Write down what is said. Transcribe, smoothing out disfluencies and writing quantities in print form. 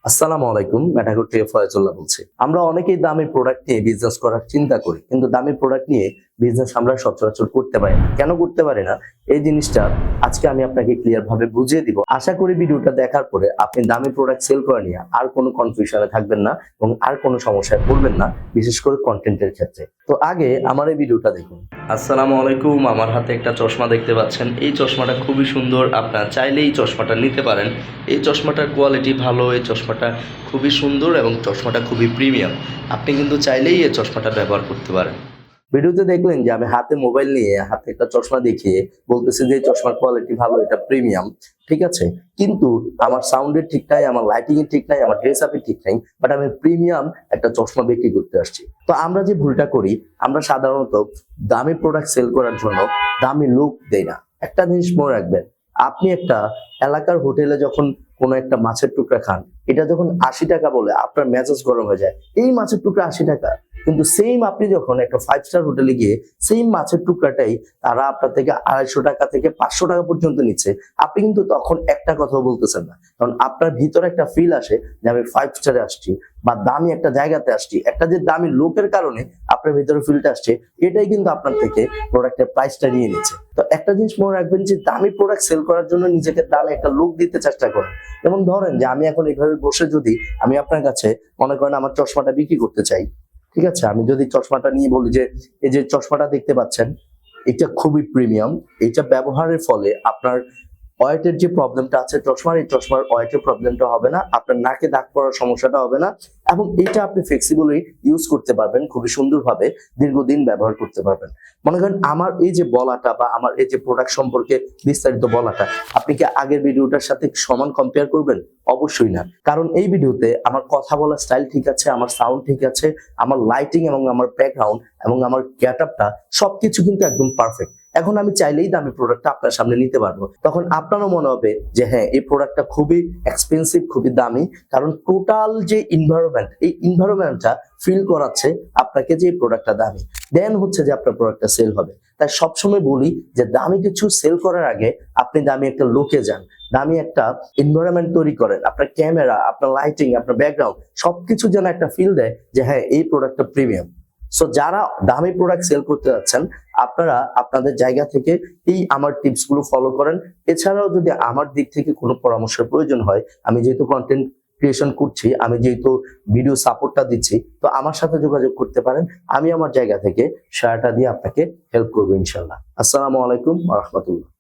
আসসালামু আলাইকুম, মেটাকুর থেকে ফয়জুল্লাহ বলছি। আমরা অনেকেই দামি প্রোডাক্ট নিয়ে বিজনেস করার চিন্তা করি, কিন্তু দামি প্রোডাক্ট নিয়ে বিজনেস আমরা সচরাচর করতে পারি না। কেন করতে পারি না, এই জিনিসটা আজকে আমি আপনাকে ক্লিয়ার ভাবে বুঝিয়ে দিব। আশা করি ভিডিওটা দেখার পরে আপনি দামি প্রোডাক্ট সেল করে নিয়ে আর কোনো কনফিউশনে থাকবেন না এবং আর কোনো সমস্যায় পড়বেন না, বিশেষ করে কন্টেন্টের ক্ষেত্রে। তো আগে আমার এই ভিডিওটা দেখুন। আসসালামু আলাইকুম, আমার হাতে একটা চশমা দেখতে পাচ্ছেন। এই চশমাটা খুবই সুন্দর, আপনারা চাইলে এই চশমাটা নিতে পারেন। এই চশমাটার কোয়ালিটি ভালো, এই চশমাটা খুবই সুন্দর এবং চশমাটা খুবই প্রিমিয়াম। আপনি কিন্তু চাইলেই এই চশমাটা ব্যবহার করতে পারেন। ভিডিওতে দেখলেন যে আমি হাতে মোবাইল নিয়ে হাতে একটা চশমা দেখিয়ে বলতেছি যে চশমার কোয়ালিটি ভালো, এটা প্রিমিয়াম, ঠিক আছে। কিন্তু আমার সাউন্ডের ঠিক নাই, আমার লাইটিং এর ঠিক নাই, আমার ড্রেস আপের ঠিক নাই, বাট আমি প্রিমিয়াম একটা চশমা বিক্রি করতে আসছি। তো আমরা যে ভুলটা করি, আমরা সাধারণত দামি প্রোডাক্ট সেল করার জন্য দামি লুক দেই না। একটা জিনিস মনে রাখবেন, আপনি একটা এলাকার হোটেলে যখন কোনো একটা মাছের টুকরা খান, এটা যখন 80 টাকা বলে আপনার মেজাজ গরম হয়ে যায়, এই মাছের টুকরা 80 টাকা। কিন্তু সেম আপনি যখন একটা 5 স্টার হোটেলে গিয়ে সেম মাছের টুকরাটাই তারা আপনার থেকে 250 টাকা থেকে 500 টাকা পর্যন্ত নিচ্ছে, আপনি কিন্তু তখন একটা কথাও বলতেছেন না, কারণ আপনার ভিতরে একটা ফিল আসে যে আমি 5 স্টারে আসছি বা দামি একটা জায়গাতে আসছি। একটা যে দামি লোকের কারণে আপনার ভিতরে ফিলটা আসছে, এটাই কিন্তু আপনার থেকে প্রোডাক্টের প্রাইসটা নিয়ে নিচ্ছে। তো একটা জিনিস মনে রাখবেন যে দামি প্রোডাক্ট সেল করার জন্য নিজেকে দামি একটা লুক দিতে চেষ্টা করেন। যেমন ধরেন যে আমি এখন এইভাবে বসে যদি আমি আপনার কাছে মনে করেন আমার চশমাটা বিক্রি করতে চাই, ঠিক আছে, আমি যদি চশমাটা নিয়ে বলি যে এই যে চশমাটা দেখতে পাচ্ছেন, এটা খুবই প্রিমিয়াম, এটা ব্যবহারের ফলে আপনার ওয়েটের যে প্রবলেমটা আছে চশমার, এই চশমার ওয়েটের প্রবলেমটা হবে না, আপনার নাকে দাগ পড়ার সমস্যাটা হবে না, এবং এটা আপনি ফ্লেক্সিবলি ইউজ করতে পারবেন, খুবই সুন্দরভাবে দীর্ঘদিন ব্যবহার করতে পারবেন। মনে করেন আমার এই যে বলাটা বা আমার এই যে প্রোডাক্ট সম্পর্কে বিস্তারিত বলাটা, আপনি কি আগের ভিডিওটার সাথে সমান কম্পেয়ার করবেন? অবশ্যই না, কারণ এই ভিডিওতে আমার কথা বলার স্টাইল ঠিক আছে, আমার সাউন্ড ঠিক আছে, আমার লাইটিং এবং আমার ব্যাকগ্রাউন্ড এবং আমার গেটআপটা সবকিছু কিন্তু একদম পারফেক্ট। এখন আমি চাইলেই দামি প্রোডাক্টটা আপনার সামনে নিতে পারবো, তখন আপনারও মনে হবে যে হ্যাঁ, এই প্রোডাক্টটা খুবই এক্সপেন্সিভ, খুবই দামি, কারণ টোটাল যে ইনভায়রনমেন্ট, এই ইনভায়রনমেন্টটা ফিল করাচ্ছে আপনাকে যে এই প্রোডাক্টটা দামি, দেন হচ্ছে যে আপনার প্রোডাক্টটা সেল হবে। তাই সবসময় বলি যে দামি কিছু সেল করার আগে আপনি দামি একটা লোকে যান, দামি একটা এনভায়রনমেন্ট তৈরি করেন, আপনার ক্যামেরা, আপনার লাইটিং, আপনার ব্যাকগ্রাউন্ড সবকিছু যেন একটা ফিল দেয় যে হ্যাঁ, এই প্রোডাক্টটা প্রিমিয়াম। সো যারা দামি প্রোডাক্ট সেল করতে যাচ্ছেন, আপনারা আপনাদের জায়গা থেকে এই আমার টিপস গুলো ফলো করেন। এছাড়াও যদি আমার দিক থেকে কোনো পরামর্শের প্রয়োজন হয়, আমি যেহেতু কন্টেন্ট ক্রিয়েশন করছি, আমি যেহেতু ভিডিও সাপোর্টটা দিচ্ছি, তো আমার সাথে যোগাযোগ করতে পারেন। আমি আমার জায়গা থেকে শেয়ারটা দিয়ে আপনাকে হেল্প করবো ইনশাল্লাহ। আসসালামু আলাইকুম ওয়া রাহমাতুল্লাহ।